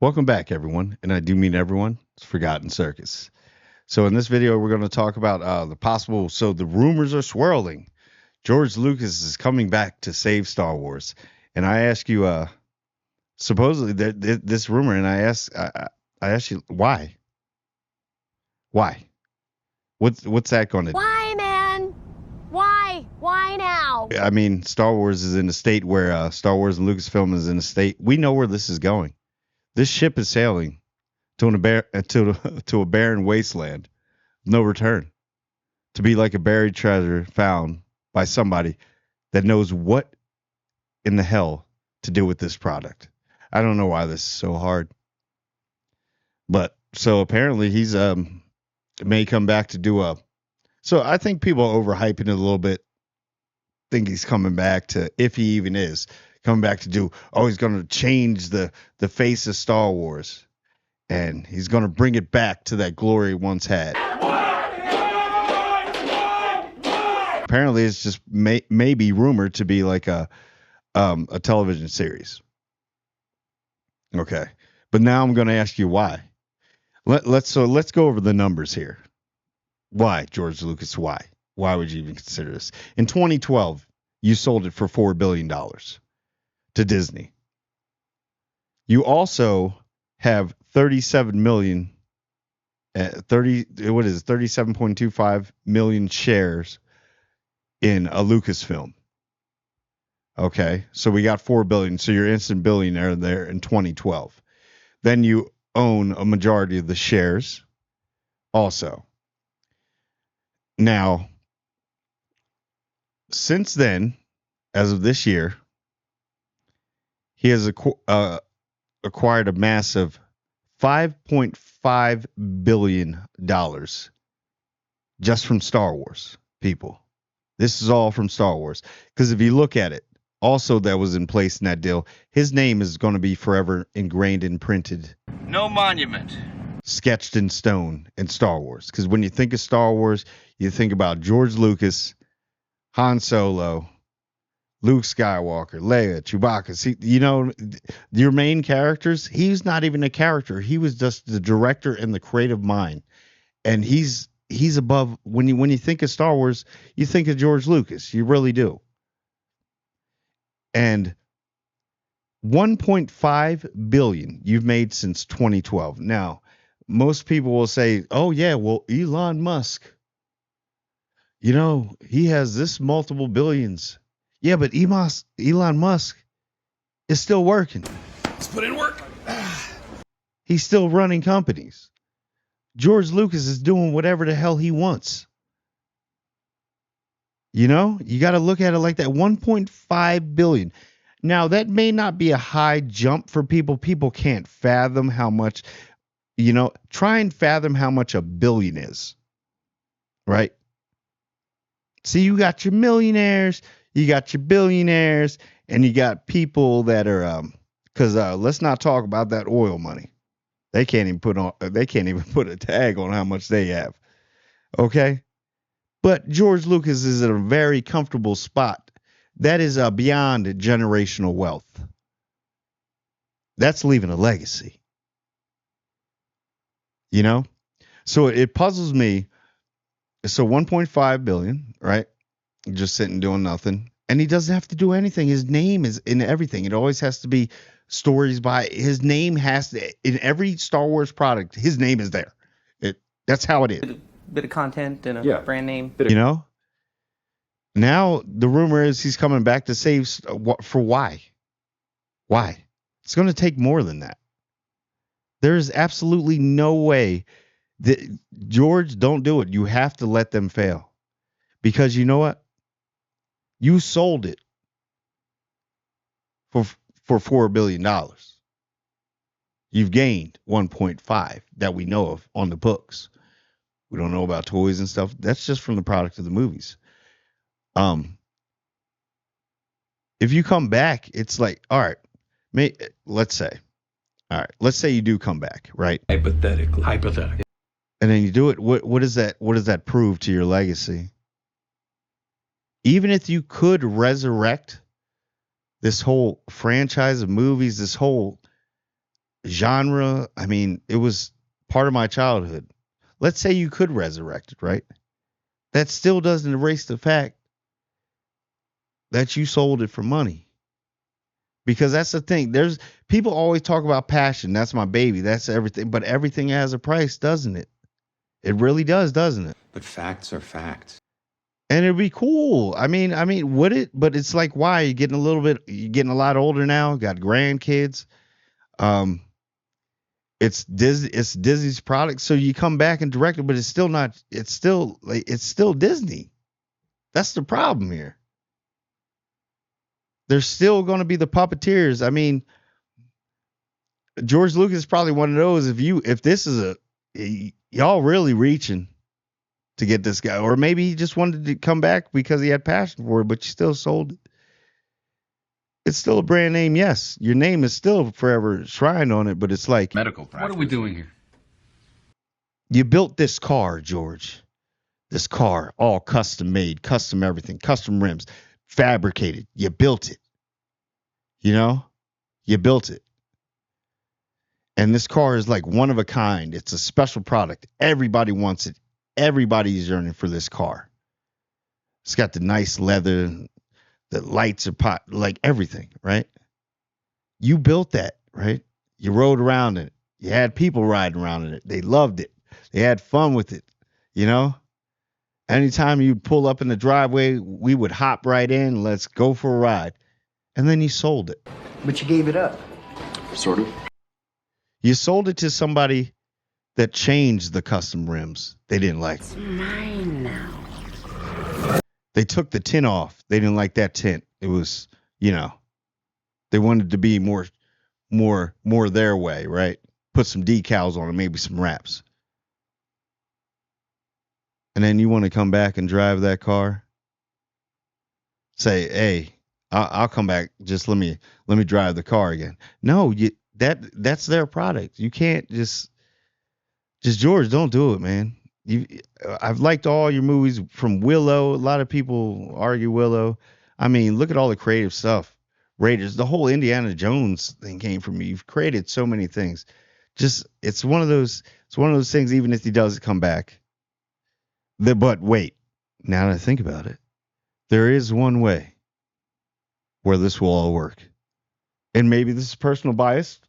Welcome back, everyone, and I do mean everyone. It's Forgotten Circus. So in this video, we're going to talk about the possible. So the rumors are swirling. George Lucas is coming back to save Star Wars, and I ask you, supposedly this rumor, and I ask you why? Why? What's that going to? Why, man? Why? Why now? I mean, Star Wars is in a state where Star Wars and Lucasfilm is in a state. We know where this is going. This ship is sailing to a barren wasteland, no return, to be like a buried treasure found by somebody that knows what in the hell to do with this product. I don't know why this is so hard, but so apparently he's may come back to do a. So I think people are overhyping it a little bit. Think he's coming back to, if he even is coming back to do. Oh, he's going to change the face of Star Wars. And he's going to bring it back to that glory it once had. Apparently, it's just maybe rumored to be like a television series. Okay, but now I'm going to ask you why. Let's go over the numbers here. Why, George Lucas? Why? Why would you even consider this? In 2012, you sold it for $4 billion to Disney. You also have 37 million, 37.25 million shares in a Lucasfilm. Okay, so we got 4 billion. So you're instant billionaire there in 2012. Then you own a majority of the shares also. Now, since then, as of this year, he has acquired a massive $5.5 billion just from Star Wars, people. This is all from Star Wars. Because if you look at it, also that was in place in that deal, his name is going to be forever ingrained and printed. No monument. Sketched in stone in Star Wars. Because when you think of Star Wars, you think about George Lucas, Han Solo, Luke Skywalker, Leia, Chewbacca. See, you know, your main characters, he's not even a character. He was just the director and the creative mind. And he's above. When you think of Star Wars, you think of George Lucas. You really do. And 1.5 billion you've made since 2012. Now, most people will say, "Oh yeah, well, Elon Musk, you know, he has this multiple billions." Yeah, but Elon Musk is still working. Let's put in work. He's still running companies. George Lucas is doing whatever the hell he wants. You know, you got to look at it like that. 1.5 billion. Now, that may not be a high jump for people. People can't fathom how much, you know, try and fathom how much a billion is. Right? See, you got your millionaires, you got your billionaires, and you got people that are because let's not talk about that oil money. They can't even put a tag on how much they have. Okay? But George Lucas is in a very comfortable spot. That is beyond generational wealth. That's leaving a legacy. You know? So it puzzles me. So 1.5 billion, right? Just sitting doing nothing. And he doesn't have to do anything. His name is in everything. It always has to be stories by his name has to, in every Star Wars product, his name is there. That's how it is. Bit of content and a brand name. You know? Now the rumor is he's coming back to save for why? Why? It's going to take more than that. There is absolutely no way that George, don't do it. You have to let them fail. Because you know what? You sold it for $4 billion. You've gained 1.5 that we know of on the books. We don't know about toys and stuff. That's just from the product of the movies. If you come back, it's like, all right, let's say you do come back, right? Hypothetically. And then you do it. What does that prove to your legacy? Even if you could resurrect this whole franchise of movies, this whole genre. I mean, it was part of my childhood. Let's say you could resurrect it, right? That still doesn't erase the fact that you sold it for money. Because that's the thing. There's people always talk about passion. That's my baby. That's everything. But everything has a price, doesn't it? It really does, doesn't it? But facts are facts. And it'd be cool. Would it? But it's like, why? You're getting a lot older now, got grandkids. Um, it's Disney's product. So you come back and direct it, but it's still not, it's still Disney. That's the problem here. There's still going to be the puppeteers. I mean, George Lucas is probably one of those. If this is y'all really reaching to get this guy, or maybe he just wanted to come back because he had passion for it, but you still sold it. It's still a brand name. Yes, your name is still forever shrined on it, but it's like Medical practice. What are we doing here? You built this car, George. This car, all custom made, custom everything, custom rims, fabricated. You built it. You built it. And this car is like one of a kind. It's a special product. Everybody wants it. Everybody's yearning for this car. It's got the nice leather, the lights are like everything, right? You built that, right? You rode around in it. You had people riding around in it. They loved it. They had fun with it, Anytime you pull up in the driveway, we would hop right in. Let's go for a ride. And then you sold it. But you gave it up. Sort of. You sold it to somebody that changed the custom rims. They didn't like it. It's mine now. They took the tint off. They didn't like that tint. It was, they wanted to be more their way, right? Put some decals on it, maybe some wraps. And then you want to come back and drive that car? Say, hey, I'll come back. Just let me drive the car again. No, that's their product. You can't just George, don't do it, man. I've liked all your movies from Willow. A lot of people argue Willow. I mean, look at all the creative stuff. Raiders, the whole Indiana Jones thing came from you. You've created so many things. It's one of those things, even if he does come back. But wait, now that I think about it, there is one way where this will all work. And maybe this is personal bias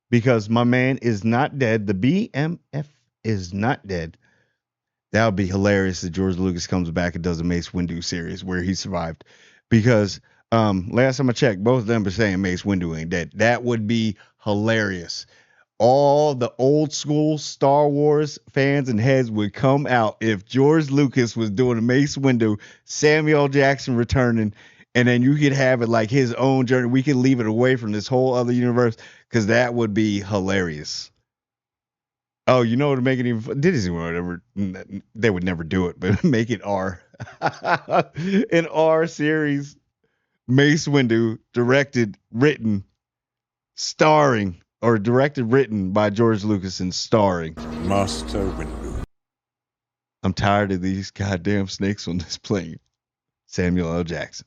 because my man is not dead. The BMF is not dead. That would be hilarious if George Lucas comes back and does a Mace Windu series where he survived. Because last time I checked, both of them are saying Mace Windu ain't dead. That would be hilarious. All the old school Star Wars fans and heads would come out if George Lucas was doing a Mace Windu, Samuel Jackson returning, and then you could have it like his own journey. We could leave it away from this whole other universe because that would be hilarious. Oh, you know what to make it even fun? Disney would they would never do it, but make it R. An R series. Mace Windu, directed, written, starring, or directed, written by George Lucas and starring Master Windu. I'm tired of these goddamn snakes on this plane. Samuel L. Jackson.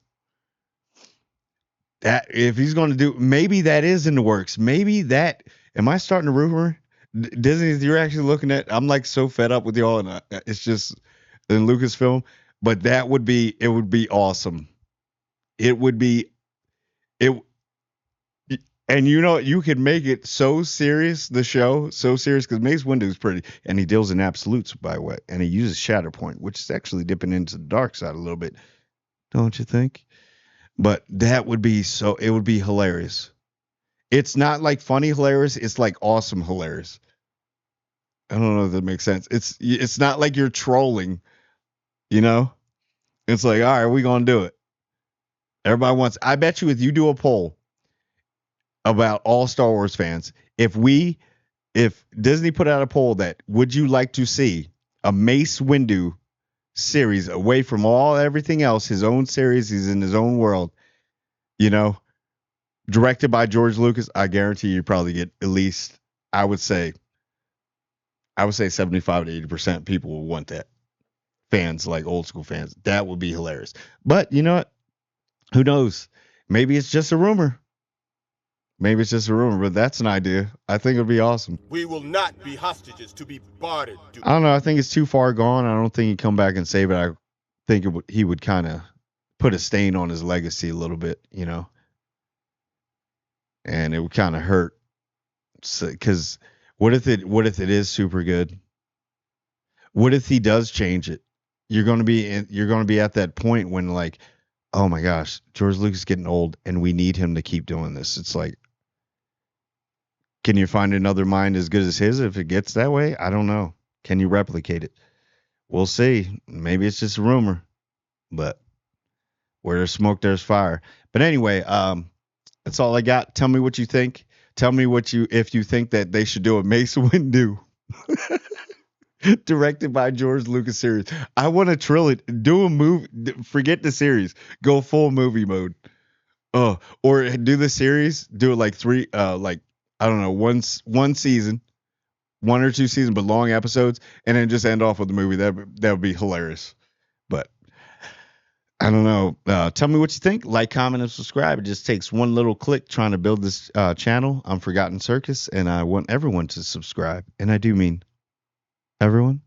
That if he's going to do, maybe that is in the works. Maybe that. Am I starting to rumor? Disney, you're actually looking at. I'm like so fed up with y'all, and it's just in Lucasfilm. But it would be awesome. It would be it. And you could make it so serious, the show, so serious, because Mace Windu is pretty, and he deals in absolutes, by the way, and he uses Shatterpoint, which is actually dipping into the dark side a little bit, don't you think? But that would be it would be hilarious. It's not like funny hilarious, it's like awesome hilarious. I don't know if that makes sense. It's not like you're trolling, It's like, all right, we're going to do it. Everybody wants, I bet you if you do a poll about all Star Wars fans, if Disney put out a poll that would you like to see a Mace Windu series away from everything else, his own series, he's in his own world, directed by George Lucas, I guarantee you probably get at least, I would say 75 to 80% people will want that. Fans, like old school fans. That would be hilarious. But you know what? Who knows? Maybe it's just a rumor. Maybe it's just a rumor, but that's an idea. I think it would be awesome. We will not be hostages to be bartered. I don't know. I think it's too far gone. I don't think he'd come back and save it. I think he would kind of put a stain on his legacy a little bit, you know, and it would kind of hurt. Because what if it is super good? What if he does change it? You're going to be at that point when like, oh my gosh, George Lucas is getting old, and we need him to keep doing this. It's like, can you find another mind as good as his if it gets that way? I don't know. Can you replicate it? We'll see. Maybe it's just a rumor, but where there's smoke, there's fire. But anyway, that's all I got. Tell me what you think. Tell me if you think that they should do a Mace Windu. Directed by George Lucas series. I want a trilogy. Do a movie. Forget the series. Go full movie mode. Or do the series. Do it like three. Like I don't know. One season, 1 or 2 seasons, but long episodes, and then just end off with the movie. That would be hilarious. But I don't know. Tell me what you think. Like, comment, and subscribe. It just takes one little click trying to build this channel. I'm Forgotten Circus, and I want everyone to subscribe, and I do mean everyone.